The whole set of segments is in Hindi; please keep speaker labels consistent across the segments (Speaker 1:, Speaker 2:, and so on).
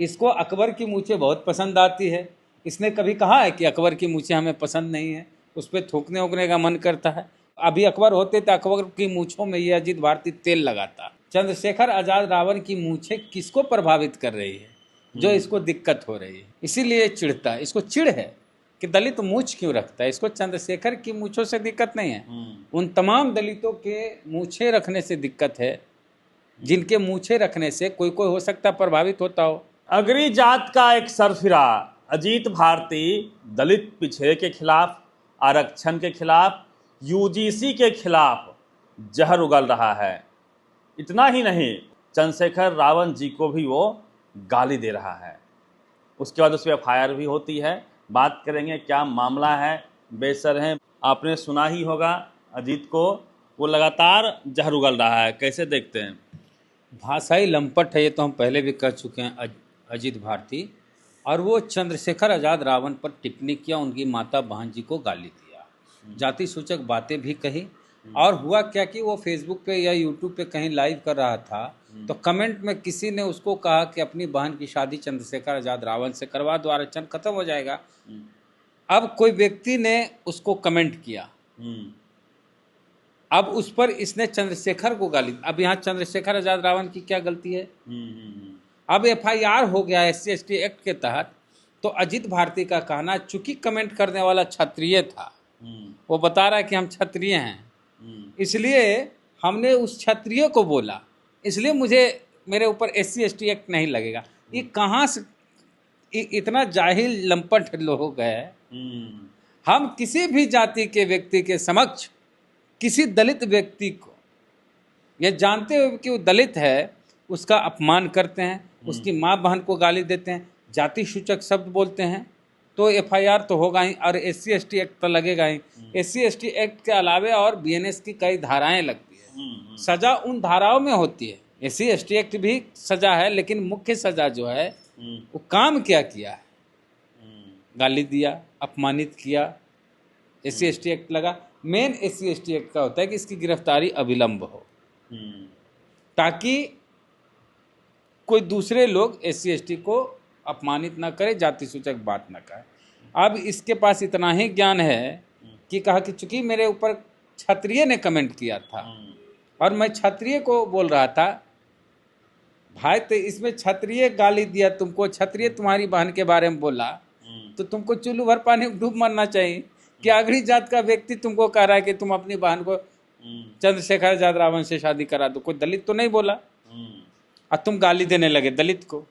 Speaker 1: इसको अकबर की मूछें बहुत पसंद आती है। इसने कभी कहा है कि अकबर की मूछें हमें पसंद नहीं है, उस पर थूकने उगने का मन करता है। अभी अकबर होते तो अकबर की मूछों में ये अजीत भारती तेल लगाता। चंद्रशेखर आजाद रावण की मूछें किसको प्रभावित कर रही है, जो इसको दिक्कत हो रही है, इसीलिए चिढ़ता है। इसको चिढ़ है कि दलित मूछ क्यों रखता है। इसको चंद्रशेखर की मूछों से दिक्कत नहीं है, उन तमाम दलितों के मूछें रखने से दिक्कत है जिनके मूछें रखने से कोई कोई हो सकता प्रभावित होता हो।
Speaker 2: अगरी जात का एक सरफिरा अजीत भारती दलित पिछड़े के खिलाफ, आरक्षण के खिलाफ, यूजीसी के खिलाफ जहर उगल रहा है। इतना ही नहीं, चंद्रशेखर रावण जी को भी वो गाली दे रहा है। उसके बाद उस पर FIR भी होती है। बात करेंगे क्या मामला है। बेसर हैं, आपने सुना ही होगा अजीत को, वो लगातार जहर उगल रहा है। कैसे देखते हैं?
Speaker 1: भाषाई लंपट है, ये तो हम पहले भी कह चुके हैं अजीत भारती। और वो चंद्रशेखर आजाद रावण पर टिप्पणी किया, उनकी माता बहन जी को गाली दिया, जाति सूचक बातें भी कही। और हुआ क्या कि वो फेसबुक पे या यूट्यूब पे कहीं लाइव कर रहा था, तो कमेंट में किसी ने उसको कहा कि अपनी बहन की शादी चंद्रशेखर आजाद रावण से करवा दो, आरक्षण खत्म हो जाएगा। अब कोई व्यक्ति ने उसको कमेंट किया, अब उस पर इसने चंद्रशेखर को गाली। अब यहाँ चंद्रशेखर आजाद रावण की क्या गलती है? अब FIR हो गया SC/ST एक्ट के तहत। तो अजीत भारती का कहना, चूंकि कमेंट करने वाला क्षत्रिय था, वो बता रहा है कि हम क्षत्रिय हैं, इसलिए हमने उस क्षत्रिय को बोला, इसलिए मेरे ऊपर SC/ST एक्ट नहीं लगेगा। ये कहाँ से इतना जाहिल लंपट लोग है। हम किसी भी जाति के व्यक्ति के समक्ष किसी दलित व्यक्ति को, ये जानते हुए कि वो दलित है, उसका अपमान करते हैं, उसकी माँ बहन को गाली देते हैं, जाति सूचक शब्द बोलते हैं, तो FIR तो होगा ही और SC/ST एक्ट तो लगेगा ही। SC/ST एक्ट के अलावे और BNS की कई धाराएं लगती है, सजा उन धाराओं में होती है। SC/ST एक्ट भी सजा है, लेकिन मुख्य सजा जो है वो काम क्या किया है, गाली दिया, अपमानित किया, SC/ST एक्ट लगा। मेन SC/ST एक्ट का होता है कि इसकी गिरफ्तारी अविलंब हो, ताकि कोई दूसरे लोग SC/ST को अपमानित ना करे, जाति सूचक बात ना कहे। अब इसके पास इतना ही ज्ञान है कि कहा कि चूंकि मेरे ऊपर क्षत्रिय ने कमेंट किया था और मैं क्षत्रिय को बोल रहा था, भाई तो इसमें क्षत्रिय गाली दिया तुमको, क्षत्रिय तुम्हारी बहन के बारे में बोला, तो तुमको चुल्लू भर पानी में डूब मरना चाहिए। कि अगड़ी जात का व्यक्ति तुमको कह रहा है कि तुम अपनी बहन को चंद्रशेखर आजाद रावण से शादी करा दो, कोई दलित तो नहीं बोला, और तुम गाली देने लगे दलित को।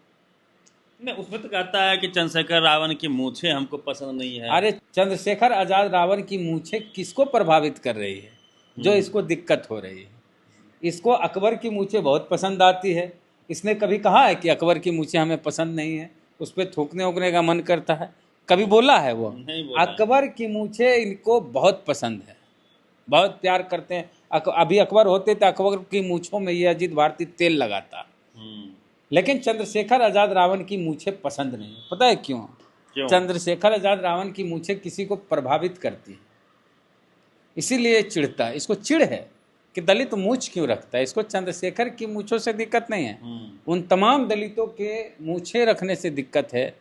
Speaker 2: नहीं, उसमें तो कहता है कि चंद्रशेखर रावण की मूछें हमको पसंद नहीं है।
Speaker 1: अरे चंद्रशेखर आजाद रावण की मूछें किसको प्रभावित कर रही है, जो इसको दिक्कत हो रही है। इसको अकबर की मूछें बहुत पसंद आती है। इसने कभी कहा है कि अकबर की मूछें हमें पसंद नहीं है, उस पर थूकने उगने का मन करता है? कभी बोला है वो? अकबर की मूछें इनको बहुत पसंद है, बहुत प्यार करते हैं। अभी अकबर होते तो अकबर की मूछों में ये अजीत भारती तेल लगाता। लेकिन चंद्रशेखर आजाद रावण की मूछें पसंद नहीं। पता है क्यों? चंद्रशेखर आजाद रावण की मूछें किसी को प्रभावित करती है, इसीलिए चिढ़ता है। इसको चिढ़ है कि दलित मूछ क्यों रखता है। इसको चंद्रशेखर की मूछों से दिक्कत नहीं है, उन तमाम दलितों के मूछें रखने से दिक्कत है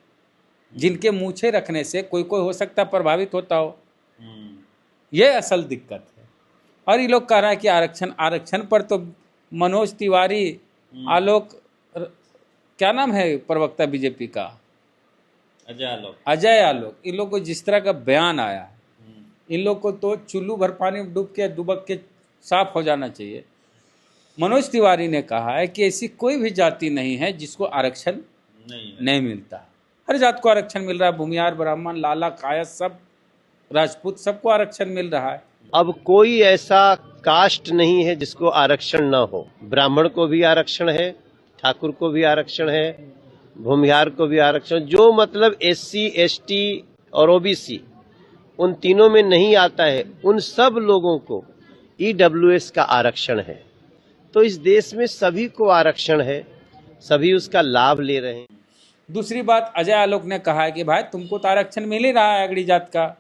Speaker 1: जिनके मूछें रखने से कोई कोई हो सकता प्रभावित होता हो। ये असल दिक्कत है। और ये लोग कह रहा है कि आरक्षण पर तो मनोज तिवारी, आलोक, क्या नाम है प्रवक्ता बीजेपी का, अजय आलोक, इन लोग को जिस तरह का बयान आया, इन लोग को तो चुल्लू भर पानी में डुबक के साफ हो जाना चाहिए। मनोज तिवारी ने कहा है कि ऐसी कोई भी जाति नहीं है जिसको आरक्षण नहीं मिलता। हर जात को आरक्षण मिल रहा है, भूमिहार, ब्राह्मण, लाला, कायस्थ, सब राजपूत, सबको आरक्षण मिल रहा है।
Speaker 3: अब कोई ऐसा कास्ट नहीं है जिसको आरक्षण न हो। ब्राह्मण को भी आरक्षण है, ठाकुर को भी आरक्षण है, भूमिहार को भी आरक्षण, जो मतलब SC, ST और OBC उन तीनों में नहीं आता है, उन सब लोगों को EWS का आरक्षण है। तो इस देश में सभी को आरक्षण है, सभी उसका लाभ ले रहे हैं।
Speaker 1: दूसरी बात, अजय आलोक ने कहा है कि भाई तुमको तो आरक्षण मिल ही रहा है अगड़ी जात का,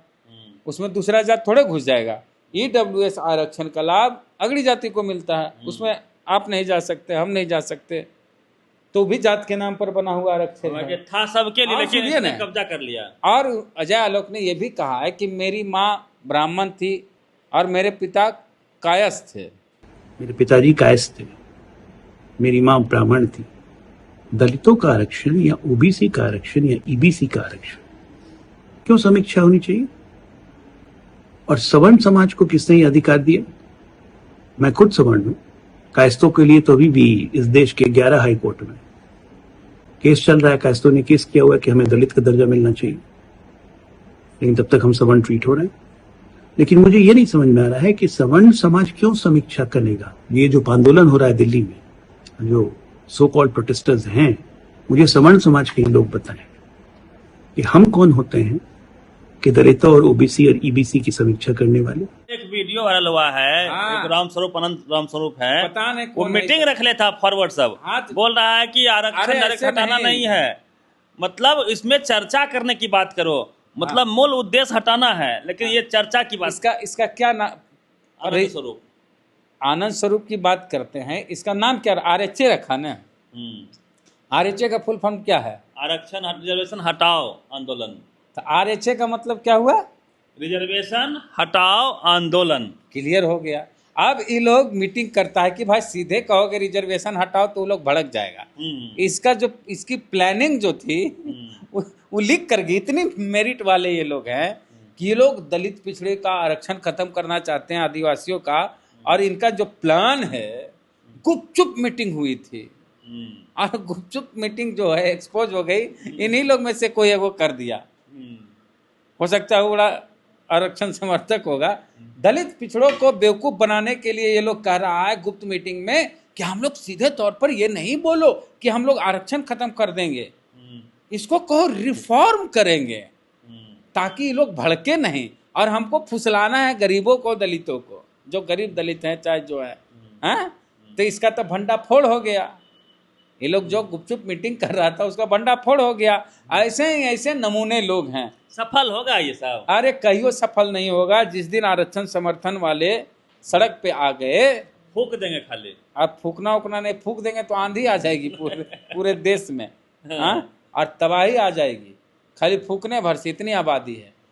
Speaker 1: उसमें दूसरा जात थोड़े घुस जाएगा। EWS आरक्षण का लाभ अगड़ी जाति को मिलता है, उसमें आप नहीं जा सकते, हम नहीं जा सकते। तो भी जात के नाम पर बना हुआ आरक्षण है।
Speaker 2: था सबके लिए,
Speaker 1: और
Speaker 2: लेकिन
Speaker 1: सुनिए
Speaker 2: इसने
Speaker 1: ना।
Speaker 2: कब्जा कर लिया।
Speaker 1: और अजय आलोक ने यह भी कहा है कि मेरी माँ ब्राह्मण थी और मेरे पिता कायस्थ थे।
Speaker 4: मेरे पिताजी कायस्थ थे, मेरी माँ ब्राह्मण थी। दलितों का आरक्षण या ओबीसी का आरक्षण या ईबीसी का आरक्षण क्यों समीक्षा होनी चाहिए? और सवर्ण समाज को किसने ये अधिकार दिया? मैं खुद सवर्ण हूं। कायस्थों के लिए तो अभी भी इस देश के 11 हाई कोर्ट में केस चल रहा है। कायस्थों ने केस किया हुआ है कि हमें दलित का दर्जा मिलना चाहिए, लेकिन तब तक हम सवर्ण ट्रीट हो रहे हैं। लेकिन मुझे ये नहीं समझ में आ रहा है कि सवर्ण समाज क्यों समीक्षा करेगा। ये जो आंदोलन हो रहा है दिल्ली में, जो सो कॉल्ड प्रोटेस्टर्स हैं, मुझे सवर्ण समाज के लोग बताएं कि हम कौन होते हैं कि दलितों और ओबीसी और ईबीसी की समीक्षा करने वाले।
Speaker 2: एक वीडियो वायरल हुआ है,
Speaker 1: हाँ।
Speaker 2: एक रामस्वरूप अनंत रामस्वरूप है,
Speaker 1: पता नहीं
Speaker 2: वो
Speaker 1: कौन
Speaker 2: मीटिंग रख लेता फॉरवर्ड सब,
Speaker 1: हाँ, तो-
Speaker 2: बोल रहा है कि आरक्षण
Speaker 1: अरे
Speaker 2: डायरेक्ट
Speaker 1: ऐसे
Speaker 2: हटाना नहीं है, मतलब इसमें चर्चा करने की बात करो, मतलब मूल उद्देश्य हटाना है, लेकिन ये चर्चा की बात।
Speaker 1: इसका क्या नाम?
Speaker 2: आनंद स्वरूप,
Speaker 1: आनंद स्वरूप की बात करते हैं। इसका नाम क्या आरएचए रखा ना? आरएचए का फुल फॉर्म क्या है?
Speaker 2: आरक्षण रिजर्वेशन हटाओ आंदोलन।
Speaker 1: तो आरएचए का मतलब क्या हुआ?
Speaker 2: रिजर्वेशन हटाओ आंदोलन।
Speaker 1: क्लियर हो गया। अब ये लोग मीटिंग करता है कि भाई सीधे कहोगे रिजर्वेशन हटाओ तो वो लोग भड़क जाएगा। इसका जो इसकी प्लानिंग जो थी वो लिख कर गई। इतनी मेरिट वाले ये लोग हैं कि ये लोग दलित पिछड़े का आरक्षण खत्म करना चाहते हैं, आदिवासियों का। और इनका जो प्लान है, गुपचुप मीटिंग हुई थी और गुपचुप मीटिंग जो है एक्सपोज हो गई। इन्हीं लोग में से कोई है वो कर दिया। हो सकता है वो बड़ा आरक्षण समर्थक होगा। दलित पिछड़ों को बेवकूफ बनाने के लिए ये लोग कह रहा है गुप्त मीटिंग में कि हम लोग सीधे तौर पर ये नहीं बोलो कि हम लोग आरक्षण खत्म कर देंगे, इसको कहो रिफॉर्म करेंगे, ताकि ये लोग भड़के नहीं। और हमको फुसलाना है गरीबों को, दलितों को, जो गरीब दलित हैं चाहे जो है, हैं? तो इसका तो भंडाफोड़ हो गया। ये लोग जो गुपचुप मीटिंग कर रहा था उसका भंडाफोड़ हो गया। ऐसे नमूने लोग हैं।
Speaker 2: सफल होगा ये सब?
Speaker 1: अरे कहियो सफल नहीं होगा। जिस दिन आरक्षण समर्थन वाले सड़क पे आ गए,
Speaker 2: फूक देंगे खाली।
Speaker 1: अब फूकना उकना नहीं, फूक देंगे तो आंधी आ जाएगी पूरे देश में। हाँ, और तबाही आ जाएगी। खाली फूकने भर से इतनी आबादी है।